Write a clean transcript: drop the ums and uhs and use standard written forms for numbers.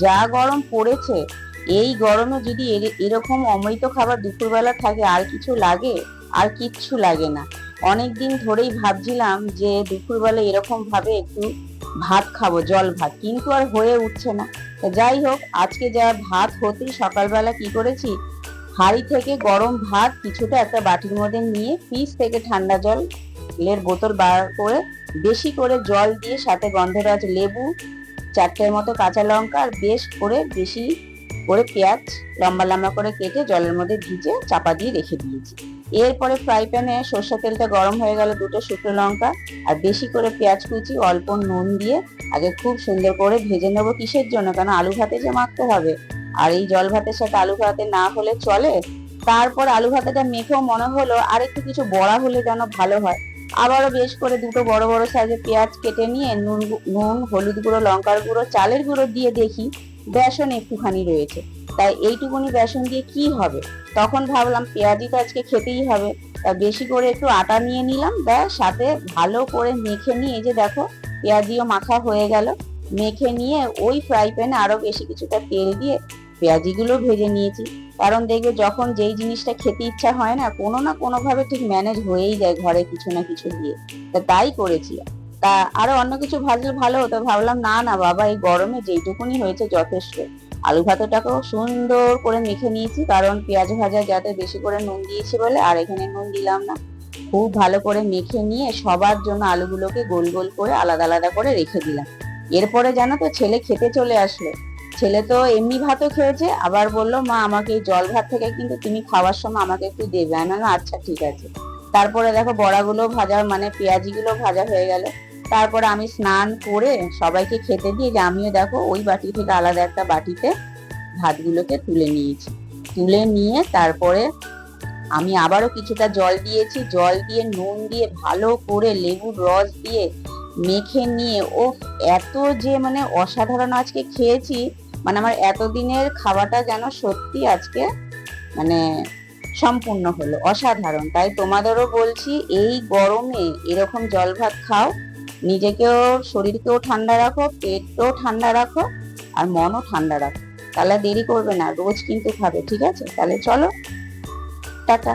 যা গরম পড়েছে, এই গরমে যদি এরকম অমৃত খাবার দুপুরবেলা থাকে, আর কিছু লাগে? আর কিচ্ছু লাগে না। অনেকদিন ধরেই ভাবছিলাম যে দুপুরবেলা এরকম ভাবে একটু ভাত খাবো, জল ভাত, কিন্তু আর হয়ে উঠছে না। যাই হোক, আজকে যা ভাত হতেই সকালবেলা কি করেছি, হাঁড়ি থেকে গরম ভাত কিছুটা একটা বাটির মধ্যে নিয়ে ফ্রিজ থেকে ঠান্ডা জলের বোতল বার করে বেশি করে জল দিয়ে সাথে গন্ধরাজ লেবু, 4টের মতো কাঁচা লঙ্কা আর বেশি করে পেঁয়াজ লম্বা লম্বা করে কেটে জলের মধ্যে ভিজে চাপা দিয়ে রেখে দিয়েছি। এরপরে ফ্রাই প্যানে সর্ষের তেলটা গরম হয়ে গেল, 2টো শুকনো লঙ্কা আর বেশি করে পেঁয়াজ কুচি অল্প নুন দিয়ে আগে খুব সুন্দর করে ভেজে নেবো। কিসের জন্য? কারণ আলু ভাতে যে মাখতে হবে, আর এই জল ভাতের সাথে আলু ভাতে না হলে চলে। তারপর আলু ভাতেটা মেখেও মনে হলো আর একটু কিছু বড়া হলে যেন ভালো হয়। আবারও বেশ করে 2টো বড় বড় সাইজের পেঁয়াজ কেটে নিয়ে নুন, হলুদ গুঁড়ো, লঙ্কার গুঁড়ো, চালের গুঁড়ো দিয়ে দেখি বেসন একটুখানি রয়েছে। তাই এইটুকুনি বেসন দিয়ে কি হবে? তখন ভাবলাম পেঁয়াজি তো আজকে খেতেই হবে, তা বেশি করে একটু আটা নিয়ে নিলাম, ব্যাস সাথে ভালো করে মেখে নিয়ে, যে দেখো পেঁয়াজিও মাখা হয়ে গেল। মেখে নিয়ে ওই ফ্রাই প্যানে আরো বেশি কিছুটা তেল দিয়ে পেঁয়াজিগুলো ভেজে নিয়েছি। কারণ দেখবে যখন যেই জিনিসটা খেতে ইচ্ছা হয় না, কোনো না কোনো ভাবে ঠিক ম্যানেজ হয়েই যায় ঘরে কিছু না কিছু দিয়ে। তাই করেছি। তা আরো অন্য কিছু ভাজলে ভালো হতো, ভাবলাম না না বাবা, এই গরমে যেইটুকুনি হয়েছে যথেষ্ট। আলু ভাতেটাকেও সুন্দর করে মেখে নিয়েছি, কারণ পেঁয়াজ ভাজা যাতে বেশি করে নুন দিয়েছি বলে, আর এখানে নুন দিলাম না। খুব ভালো করে মেখে নিয়ে সবার জন্য আলুগুলোকে গোল গোল করে আলাদা আলাদা করে রেখে দিলাম। এরপরে জানো তো, ছেলে খেতে চলে আসলো। ছেলে তো এমনি ভাতও খেয়েছে, আবার বললো মা আমাকে এই জল ভাত থেকে কিন্তু তুমি খাওয়ার সময় আমাকে একটু দেবে। আমি বললাম আচ্ছা ঠিক আছে। তারপরে দেখো বড়াগুলো ভাজা, মানে পেঁয়াজিগুলো ভাজা হয়ে গেল। তারপরে আমি স্নান করে সবাইকে খেতে দিয়ে, যে আমিও দেখো ওই বাটি থেকে আলাদা একটা বাটিতে ভাতগুলোকে তুলে নিয়েছি। তুলে নিয়ে তারপরে আমি আবারও কিছুটা জল দিয়েছি, জল দিয়ে নুন দিয়ে ভালো করে লেবুর রস দিয়ে মেখে নিয়ে, ও এত যে মানে অসাধারণ আজকে খেয়েছি। মানে আমার এতদিনের খাওয়াটা যেন সত্যি আজকে মানে সম্পূর্ণ হলো, অসাধারণ। তাই তোমাদেরও বলছি, এই গরমে এরকম জল ভাত খাও, নিজেকেও শরীরকেও ঠান্ডা রাখো, পেটকেও ঠান্ডা রাখো, আর মনও ঠান্ডা রাখো। তাহলে দেরি করবে না, রোজ কিন্তু খাবে, ঠিক আছে? তাহলে চলো, টাটা।